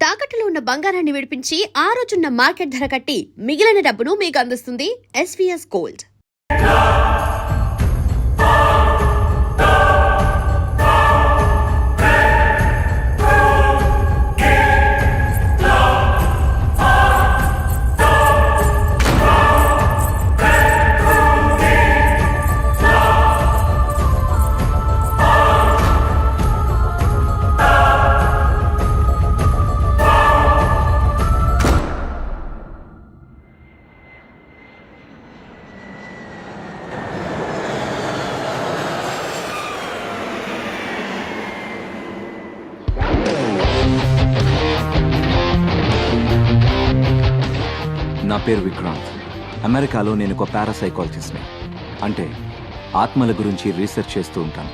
తాకట్టులో ఉన్న బంగారాన్ని విడిపించి ఆ రోజున్న మార్కెట్ ధర కట్టి మిగిలిన డబ్బును మీకు అందిస్తుంది ఎస్వీఎస్ గోల్డ్. నా పేరు విక్రాంత్. అమెరికాలో నేను ఒక పారాసైకాలజిస్ట్ని, అంటే ఆత్మల గురించి రీసెర్చ్ చేస్తూ ఉంటాను.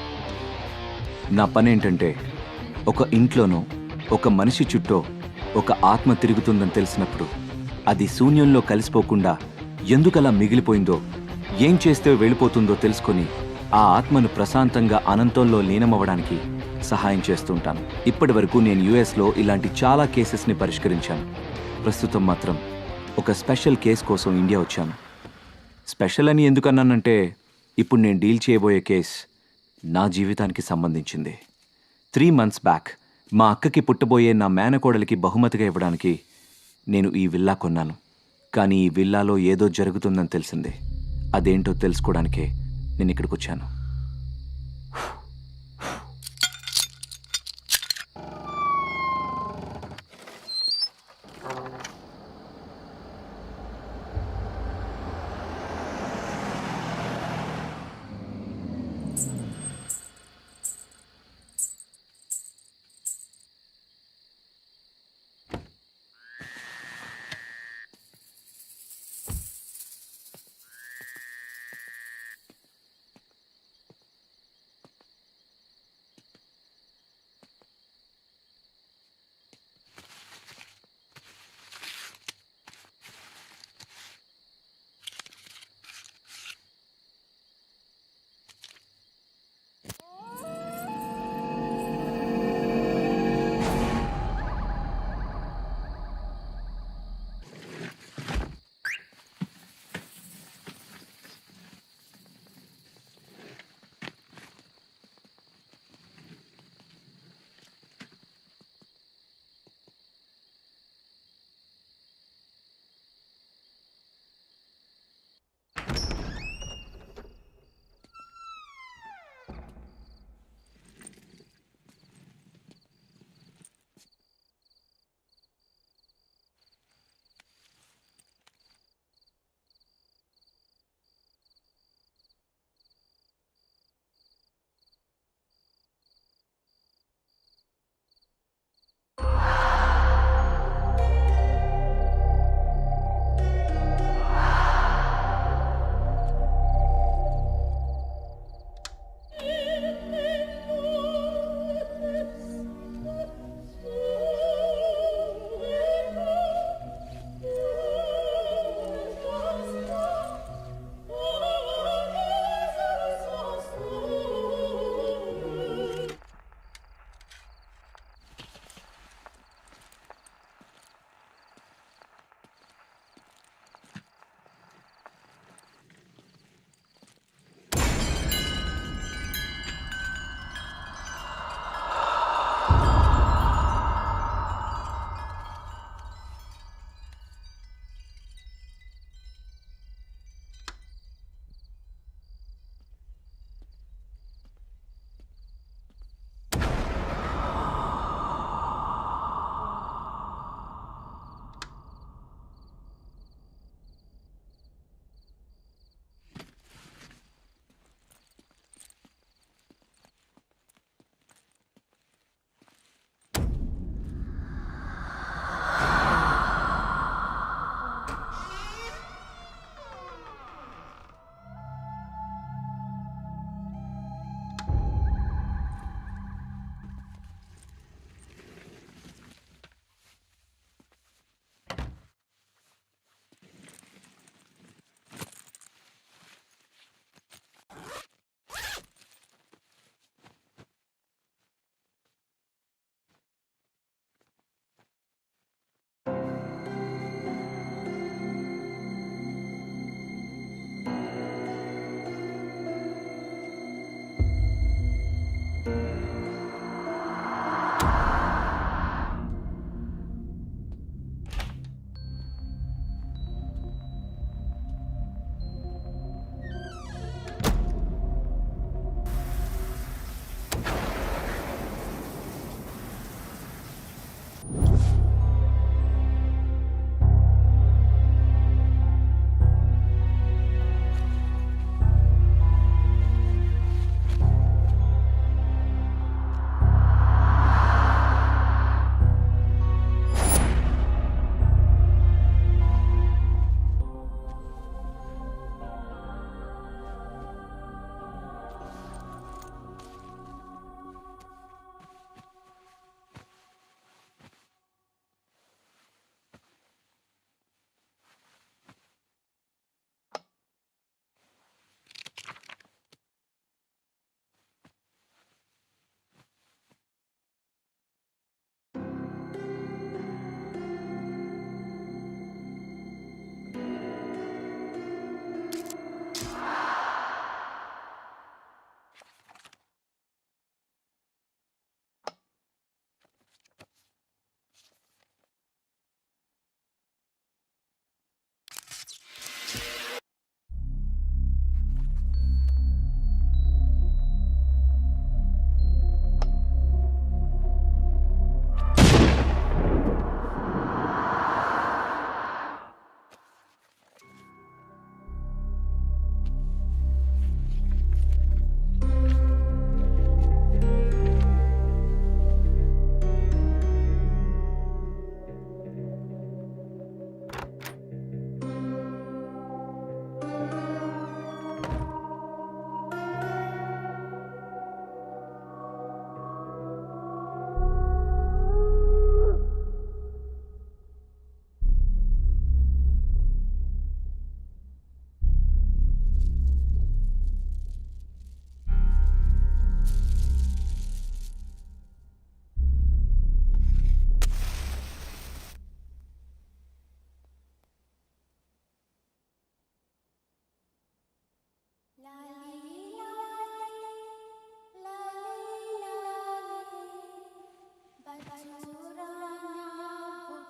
నా పని ఏంటంటే ఒక ఇంట్లోనో ఒక మనిషి చుట్టూ ఒక ఆత్మ తిరుగుతుందని తెలిసినప్పుడు అది శూన్యంలో కలిసిపోకుండా ఎందుకలా మిగిలిపోయిందో, ఏం చేస్తే వెళ్ళిపోతుందో తెలుసుకొని ఆ ఆత్మను ప్రశాంతంగా అనంతంలో లీనమవ్వడానికి సహాయం చేస్తూ ఉంటాను. ఇప్పటి వరకు నేను యుఎస్లో ఇలాంటి చాలా కేసెస్ని పరిష్కరించాను. ప్రస్తుతం మాత్రం ఒక స్పెషల్ కేస్ కోసం ఇండియా వచ్చాను. స్పెషల్ అని ఎందుకన్నానంటే ఇప్పుడు నేను డీల్ చేయబోయే కేస్ నా జీవితానికి సంబంధించింది. 3 months బ్యాక్ మా అక్కకి పుట్టబోయే నా మేనకోడలికి బహుమతిగా ఇవ్వడానికి నేను ఈ విల్లా కొన్నాను. కానీ ఈ విల్లాలో ఏదో జరుగుతుందని తెలిసింది. అదేంటో తెలుసుకోవడానికే నేను ఇక్కడికి వచ్చాను.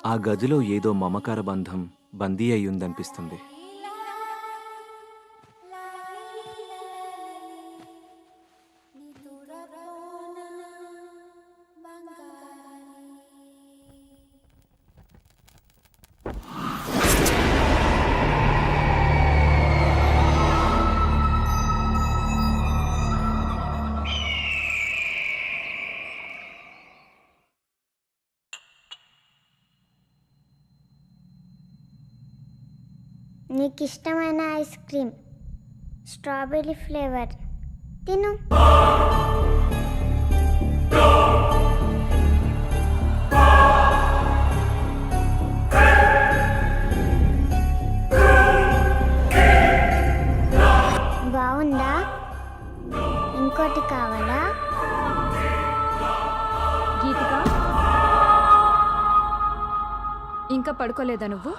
ఆ గదిలో ఏదో మమకార బంధం బందీ అయ్యుందనిపిస్తుంది. నీకు ఇష్టమైన ఐస్ క్రీమ్ స్ట్రాబెర్రీ ఫ్లేవర్ తిను. బాగుందా? ఇంకోటి కావాలా? గీతిక, ఇంకా పడుకోలేదా నువ్వు?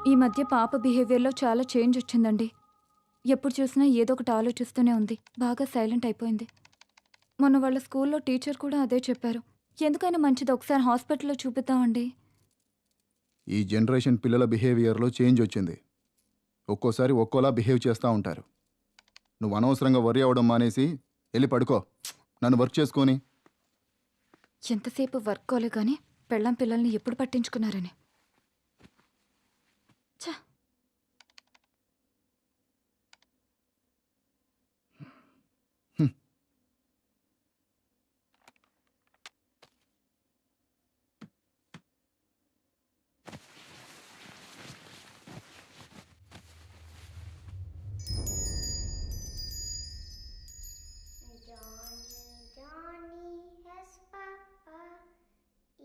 ఈ మధ్య పాప బిహేవియర్లో చాలా చేంజ్ వచ్చిందండి. ఎప్పుడు చూసినా ఏదో ఒకటి ఆలోచిస్తూనే ఉంది. బాగా సైలెంట్ అయిపోయింది. మొన్న వాళ్ళ స్కూల్లో టీచర్ కూడా అదే చెప్పారు. ఎందుకైనా మంచిది ఒకసారి హాస్పిటల్లో చూపిద్దామండి. ఈ జనరేషన్ పిల్లల బిహేవియర్లో చేంజ్ వచ్చింది. ఒక్కోసారి ఒక్కోలా బిహేవ్ చేస్తూ ఉంటారు. నువ్వు అనవసరంగా వరి అవ్వడం మానేసి వెళ్ళి పడుకో. నన్ను వర్క్ చేసుకొని. ఎంతసేపు వర్క్ కోలే కానీ పెళ్ళాం పిల్లల్ని ఎప్పుడు పట్టించుకున్నారని. ఛ! Johnny has papa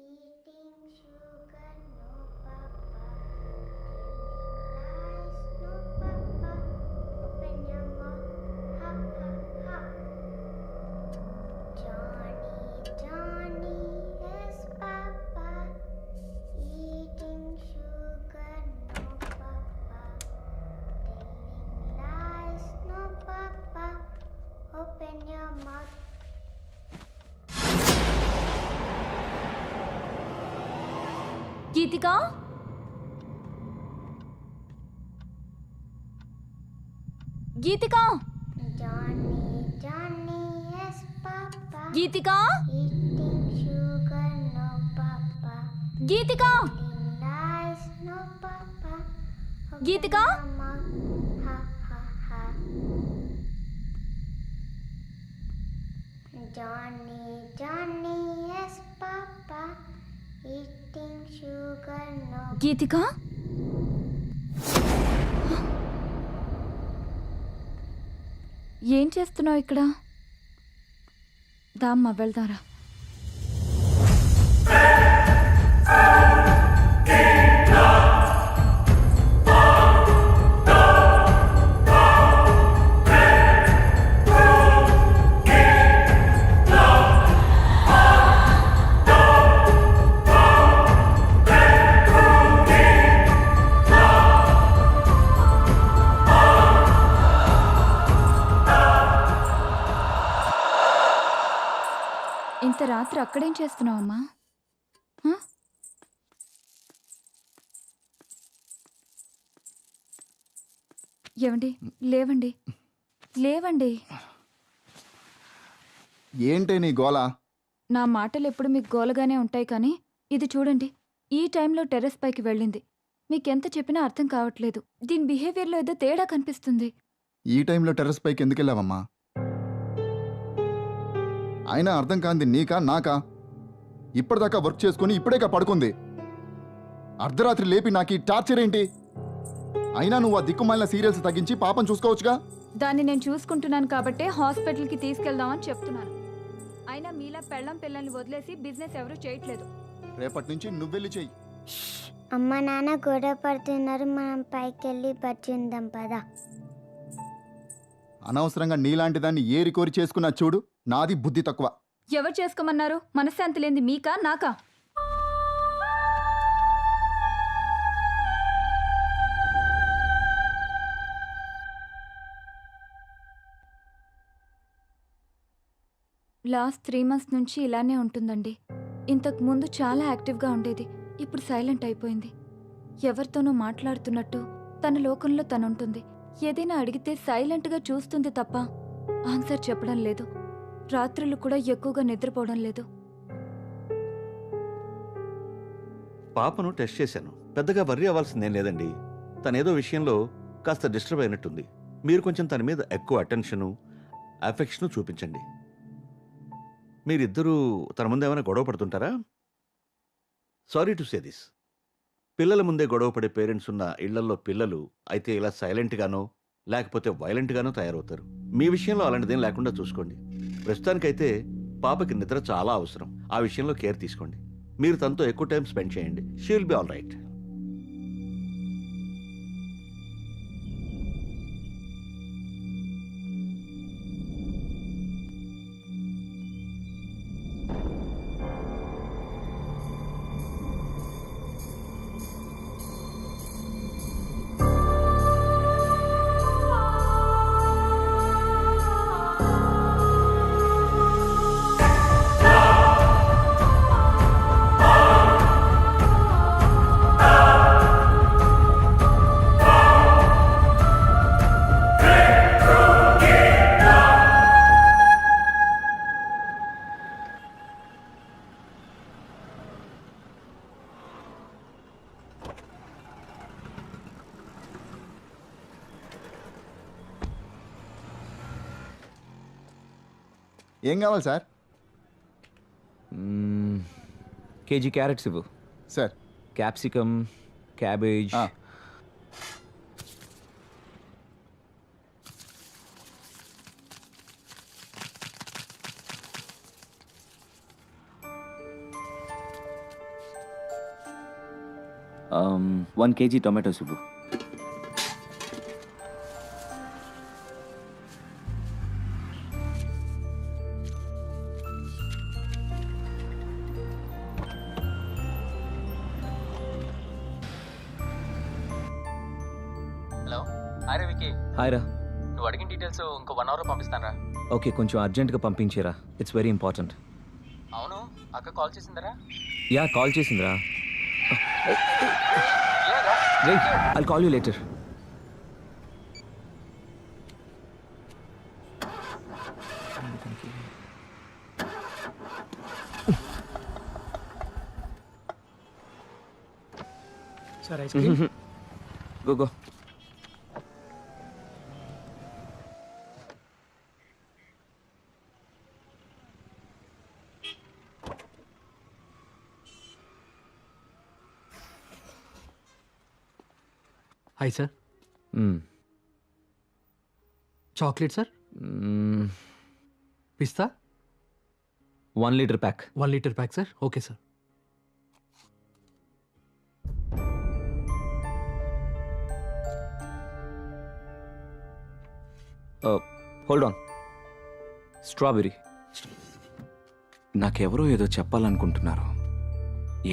eating sugar, no papa telling lies, no papa open your mouth, ha ha ha. Johnny has papa eating sugar, no papa telling lies, no papa open your mouth. Geethika, Geethika, Johnny has papa Geethika, eating sugar, no papa Geethika, telling lies, no papa open Geethika. your mouth, ha ha ha. Johnny has papa eating sugar, no గీతిక, ఏం చేస్తున్నావు ఇక్కడ? దామ్మ వెళ్దారా. ఇంత రాత్రి అక్కడేం చేస్తున్నావమ్మా? హ? ఏవండి, లేవండి, లేవండి. ఏంటే నీ గోల? నా మాటలు ఎప్పుడు మీకు గోలగానే ఉంటాయి కానీ ఇది చూడండి, ఈ టైంలో టెర్రస్ పైకి వెళ్ళింది. మీకెంత చెప్పినా అర్థం కావట్లేదు. దీని బిహేవియర్లో ఏదో తేడా కనిపిస్తుంది. ఈ టైంలో టెర్రస్ పైకి ఎందుకు వెళ్ళావమ్మా? అయినా అర్థం కాంది నీకా నాకా? ఇప్పటిదాకా వర్క్ చేసుకుని ఇప్పుడేగా పడుకుంది. అర్ధరాత్రి లేపి నాకు ఈ టార్చర్ ఏంటి? అయినా నువ్వు ఆ దిక్కుమాలిన సీరియల్స్ తగ్గించి పాపం చూసుకోవచ్చుగా. దాన్ని నేను చూసుకుంటున్నాను కాబట్టే హాస్పిటల్కి తీసుకెళ్దామని చెప్తున్నాను. అయినా మీలా పెళ్ళం పిల్లల్ని వదిలేసి బిజినెస్ ఎవరూ చేయట్లేదు. రేపటి నుంచి నువ్వెళ్ళి చెయ్యి. అమ్మ నాన్న గొడవ పడుతున్నారు, మనం పైకి వెళ్ళి బజ్జి ఉందాం పదా. అనవసరంగా నీలాంటి దాన్ని ఏరి కోరి చేసుకున్నా చూడు. నాది బుద్ధి తక్కువ. ఎవరు చేసుకోమన్నారు? మనశ్శాంతి లేనిది మీకా నాకా? లాస్ట్ 3 months నుంచి ఇలానే ఉంటుందండి. ఇంతకు ముందు చాలా యాక్టివ్గా ఉండేది, ఇప్పుడు సైలెంట్ అయిపోయింది. ఎవరితోనూ మాట్లాడుతున్నట్టు తన లోకంలో తనుంటుంది. ఏదైనా అడిగితే సైలెంట్గా చూస్తుంది తప్ప ఆన్సర్ చెప్పడం లేదు. రాత్రులు కూడా ఎక్కువగా నిద్రపోవడం లేదు. పాపను టెస్ట్ చేశాను, పెద్దగా వర్రీ అవ్వాల్సిందేం లేదండి. తనేదో విషయంలో కాస్త డిస్టర్బ్ అయినట్టుంది. మీరు కొంచెం తన మీద ఎక్కువ అటెన్షను అఫెక్షను చూపించండి. మీరిద్దరూ తన ముందు ఏమైనా గొడవ పడుతుంటారా? సారీ టు సే దిస్, పిల్లల ముందే గొడవ పడే పేరెంట్స్ ఉన్న ఇళ్లల్లో పిల్లలు అయితే ఇలా సైలెంట్గానో లేకపోతే వైలెంట్గానో తయారవుతారు. మీ విషయంలో అలాంటిదేం లేకుండా చూసుకోండి. ప్రస్తుతానికైతే పాపకి నిద్ర చాలా అవసరం. ఆ విషయంలో కేర్ తీసుకోండి. మీరు తనతో ఎక్కువ టైం స్పెండ్ చేయండి. She will be all right. ఏం కావాలి సార్? కేజీ క్యారెట్స్ ఇవ్వు. Sir capsicum, cabbage. ఆ. వన్ కేజీ టొమాటోస్ ఇవ్వు. హలో, హాయ్ రవికి. హాయ్ రా. నువ్వు అడిగిన డీటెయిల్స్ ఇంకో 1 అవర్లో పంపిస్తానరా. ఓకే, కొంచెం అర్జెంటుగా పంపించేరా. It's very important. అవును, అక్క కాల్ చేసిందరా? యా, కాల్ చేసిందిరా. I'll call you later. Sir ice cream. Go. Hi sir. Chocolate sir. పిస్తా 1 litre pack. 1 litre pack sir. Okay sir. Hold on. Strawberry. నాకెవరో ఏదో చెప్పాలనుకుంటున్నారు.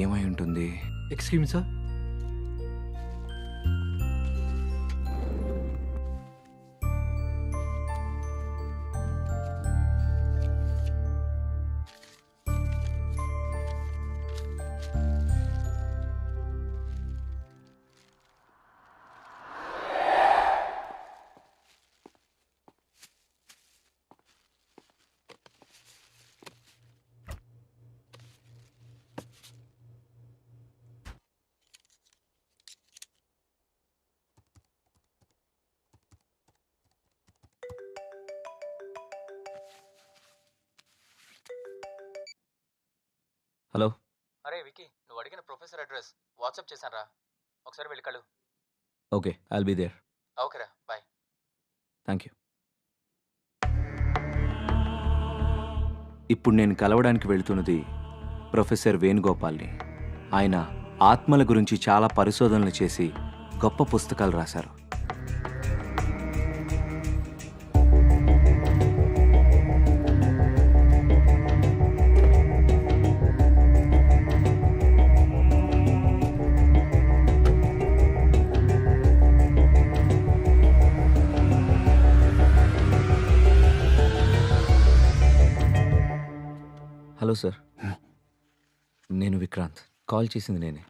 ఏమై ఉంటుంది? Excuse me sir. అడిగిన ప్రొఫెసర్ అడ్రస్ వాట్సాప్ చేశాను రా, ఒకసారి వెళ్ళి కలు. Okay, I'll be there. ఓకేరా, బాయ్. Thank you. ఇప్పుడు నేను కలవడానికి వెళ్తున్నది ప్రొఫెసర్ వేణుగోపాల్ని. ఆయన ఆత్మల గురించి చాలా పరిశోధనలు చేసి గొప్ప పుస్తకాలు రాశారు. హలో సార్, నేను విక్రాంత్. కాల్ చేసింది నేనే.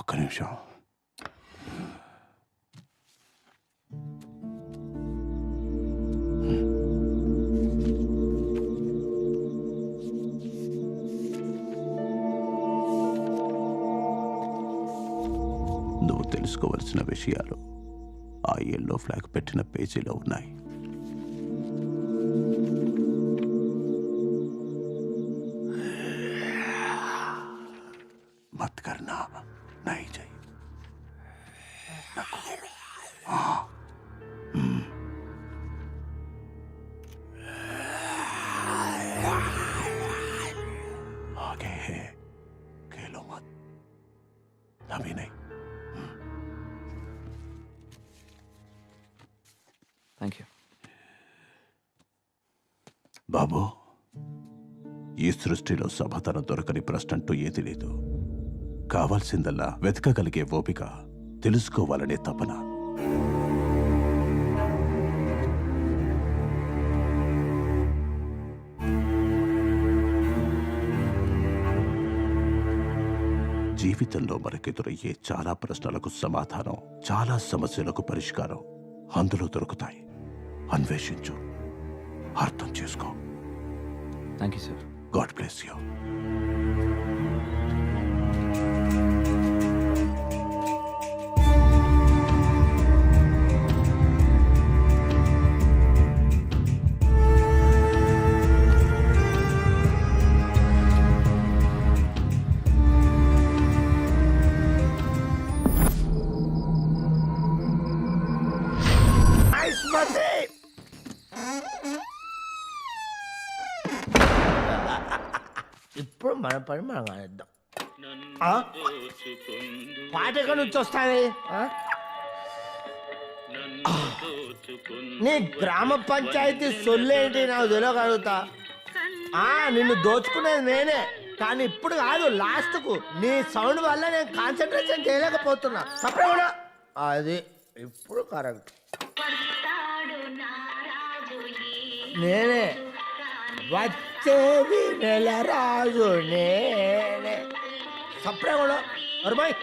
ఒక్క నిమిషం. నువ్వు తెలుసుకోవలసిన విషయాలు ఆ ఎల్లో ఫ్లాగ్ పెట్టిన పేజీలో ఉన్నాయి. మత్ కర్నా నహీ चाहिए. आगे है, खेलो मत, अभी नहीं. Thank you. బాబు, ఈ సృష్టిలో సమాధానం దొరకని ప్రశ్న అంటూ ఏది లేదు. కావాల్సిందల్లా వెతకగలిగే ఓపిక, తెలుసుకోవాలనే తపన. జీవితంలో మనకెదురయ్యే చాలా ప్రశ్నలకు సమాధానం, చాలా సమస్యలకు పరిష్కారం అందులో దొరుకుతాయి. అన్వేషించు, అర్థం చేసుకో. Thank you sir. God bless you. ఇప్పుడు మన పని మనం ఆడేద్దాం. పాట ఎక్కడి నుంచి వస్తుంది? నీ గ్రామ పంచాయతీ సొల్లేంటి నాకు తెలియగలుగుతా. నిన్ను దోచుకునేది నేనే, కానీ ఇప్పుడు కాదు, లాస్ట్కు నీ సౌండ్ వల్ల నేను కాన్సన్ట్రేషన్ చేయలేకపోతున్నా. తప్పకుండా అది ఇప్పుడు కరెక్ట్. నేనే వచ్చేది నెల రాజు నేనే. సప్రే కూడా అరుబాయ్,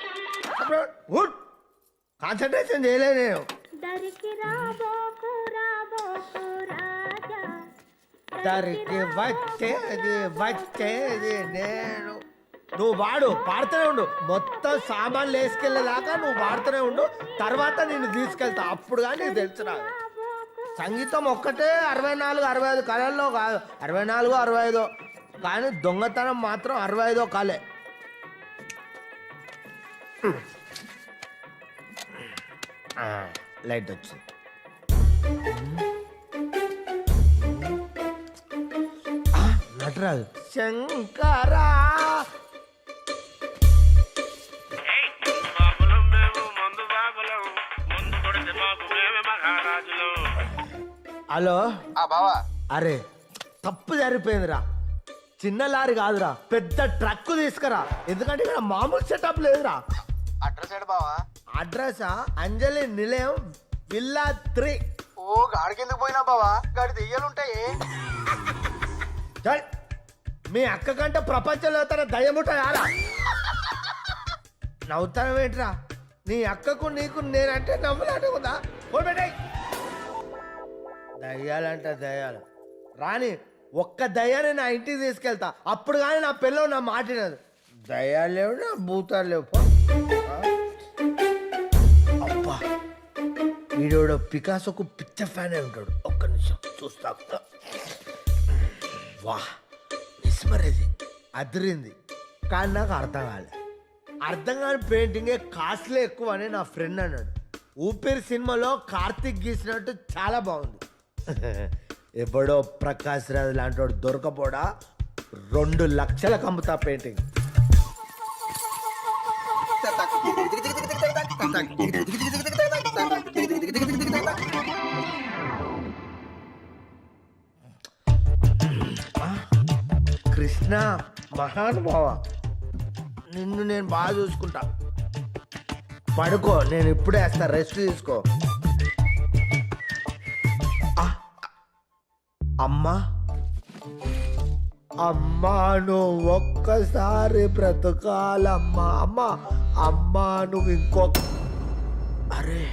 సప్రే గుడ్. కాన్సన్ట్రేషన్ చేయలే నేను. దరికి వచ్చేది నేను. నువ్వు పాడుతూనే ఉండు. మొత్తం సామాన్లు వేసుకెళ్ళేదాకా నువ్వు పాడుతూనే ఉండు. తర్వాత నిన్ను తీసుకెళ్తా, అప్పుడు కానీ నీకు తెలుసు. నాకు సంగీతం ఒక్కటే 64, 65 కళల్లో కాదు, 64, 65, కానీ దొంగతనం మాత్రం 65 కళే. లైట్ వచ్చింది. నటరాజు శంకరా. హలో బావా. అరే తప్పు జరిగిపోయిందిరా. చిన్న లారీ కాదురా, పెద్ద ట్రక్ తీసుకురా. ఎందుకంటే ఇక్కడ మామూలు సెటప్ లేదురా. అడ్రస్ ఏడు బావా? అడ్రసా? అంజలి నిలయం, విల్లా 3. ఓ గాడికి ఎందుకు పోయినా బావా? గాడి దెయ్యాలుంటాయి. చల్, మీ అక్క కంటే ప్రపంచంలో తన దయ్యముట రారా. నవ్వుతాను ఏంట్రా? నీ అక్కకు నీకు నేనంటే నవ్వులాటకుందా? పోయి దయ్యాలంట దయ్యాలు రాని. ఒక్క దయ్యాన్ని నా ఇంటికి తీసుకెళ్తా, అప్పుడు కానీ నా పిల్లలు నా మాటినది. దయ్యాలు లేవు, నా భూతాలు లేవు. అబ్బా, వీడోడు పికాసోకు పిచ్చ ఫ్యాన్ అయి ఉంటాడు. ఒక్క నిమిషం. చూస్తా. వా విస్మరేది అదిరింది, కానీ నాకు అర్థం కాలే. అర్థం కాని పెయింటింగే కాస్ట్లీ ఎక్కువ అని నా ఫ్రెండ్ అన్నాడు. ఊపిరి సినిమాలో కార్తిక్ గీసినట్టు చాలా బాగుంది. ఎప్పుడో ప్రకాష్ రాజ్ లాంటి వాడు దొరకపోడా 2 లక్షలకు అమ్ముతా పెయింటింగ్. కృష్ణ మహానుభావ, నిన్ను నేను బాగా చూసుకుంటా. పడుకో, నేను ఇప్పుడే వేస్తా, రెస్ట్ తీసుకో. అమ్మా అమ్మా నువ్వు ఒక్కసారి బ్రతకాలమ్మా. అమ్మా అమ్మా నువ్వు ఇంకొక. అరే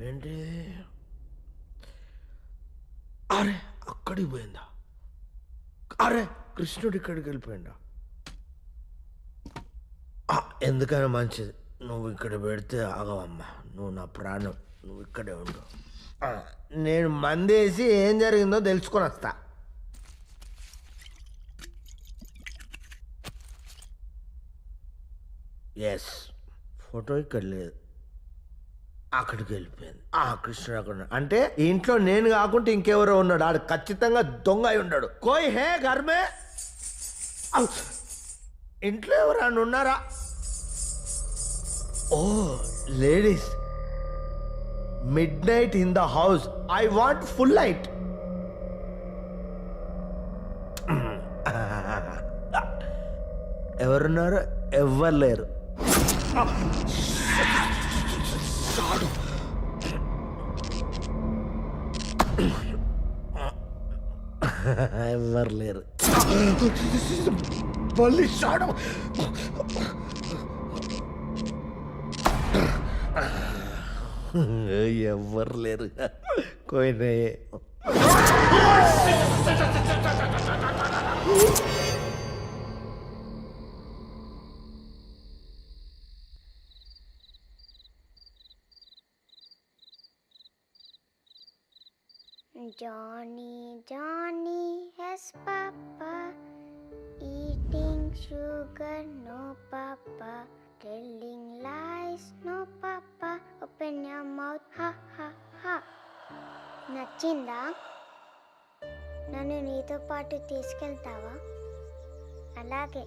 ఏంటి? అరే అక్కడికి పోయిందా? అరే కృష్ణుడు ఇక్కడికి వెళ్ళిపోయిందా? ఎందుకైనా మంచిది, నువ్వు ఇక్కడ పెడితే ఆగవమ్మా. నువ్వు నా ప్రాణం, నువ్వు ఇక్కడే ఉండు. నేను మందేసి ఏం జరిగిందో తెలుసుకొని వస్తా. ఎస్, ఫోటో ఇక్కడ లేదు, అక్కడికి వెళ్ళిపోయింది. కృష్ణుడు అక్కడ ఉన్నాడు. అంటే ఇంట్లో నేను కాకుండా ఇంకెవరో ఉన్నాడు. ఆడు ఖచ్చితంగా దొంగ అయి ఉన్నాడు. కోయ్ హే ఘర్మే, ఇంట్లో ఎవరైనా ఉన్నారా? ఓ ladies, midnight in the house. I want full light. ఎవరున్నారు? ఎవ్వరు లేరు. ఎవ్వరు లేరు. మళ్ళీ షాడు. ఎవ్వరు లేరు. కోయినాయే. Johnny, Johnny has papa, eating sugar, no papa, telling lies, no papa, open your mouth, ha ha ha. నచ్చిందా? నన్ను నీతో పాటు తీసుకెళ్తావా? అలాగే.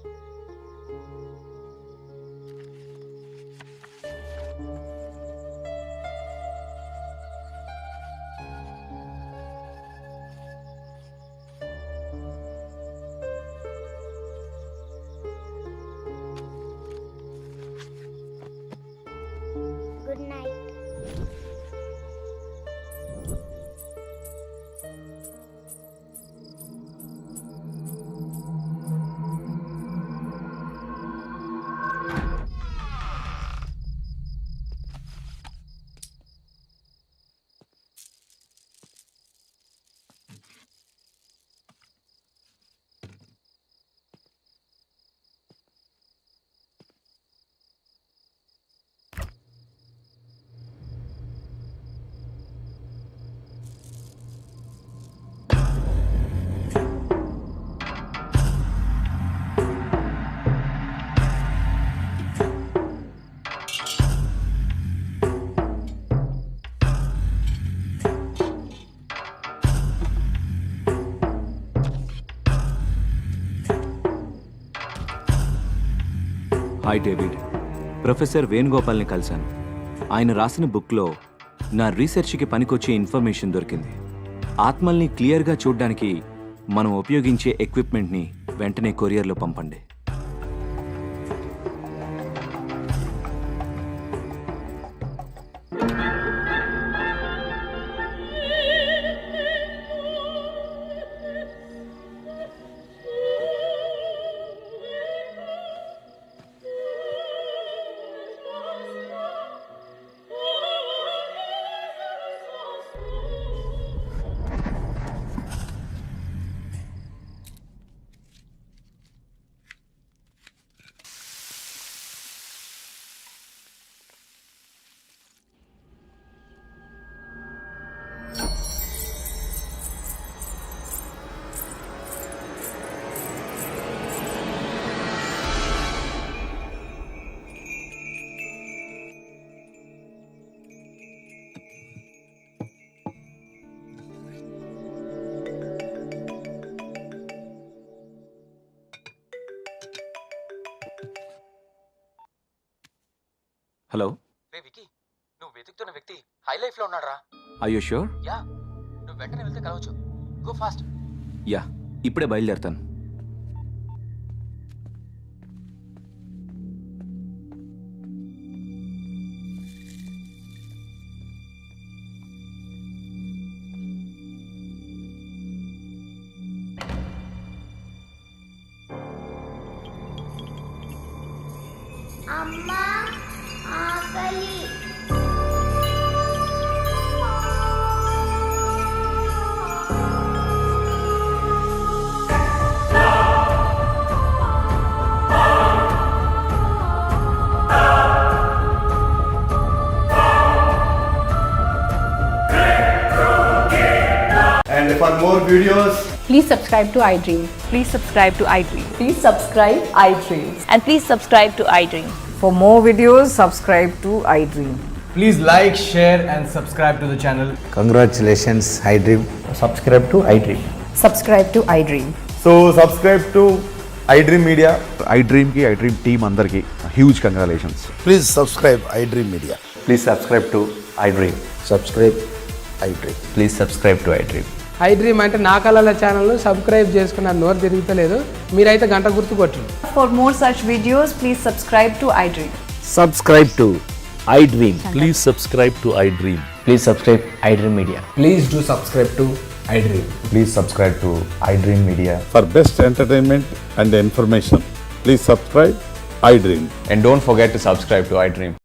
Good night. Hi David, professor వేణుగోపాల్ని కలిశాను. ఆయన రాసిన బుక్లో నా రీసెర్చ్కి పనికొచ్చే ఇన్ఫర్మేషన్ దొరికింది. ఆత్మల్ని క్లియర్గా చూడ్డానికి మనం ఉపయోగించే ఎక్విప్మెంట్ని వెంటనే కొరియర్లో పంపండి. హలో, రే వికీ, నువ్వు వెతుకుతున్న వ్యక్తి హై లైఫ్ లో ఉన్నాడు రా. I you sure? యా, నువ్వు వెంటనే వెళ్తే కలవచ్చు. Go fast. యా, ఇప్పుడే బయలుదేరుతాను. అమ్మా ఆకలి. And for more videos, Please subscribe to iDream. Please subscribe to iDream. Please subscribe iDream. And please subscribe to iDream. For more videos, subscribe to iDream. Please like, share and subscribe to the channel. Congratulations, iDream. Subscribe to iDream. Subscribe to iDream. So subscribe to iDream Media. iDream ki iDream team andarki huge congratulations. please subscribe iDream Media. Please subscribe to iDream. Subscribe iDream. Please subscribe to iDream. iDream అంటే నా కళల channel subscribe చేసుకున్న నోరు తిరుగుతలేదు. మీరైతే గంట గుర్తు కొట్టండి. For more such videos, please subscribe to iDream. Subscribe to iDream. Please subscribe to iDream. Please subscribe iDream Media. Please do subscribe to iDream. Please subscribe to iDream Media. For best entertainment and information, please subscribe iDream. And don't forget to subscribe to iDream.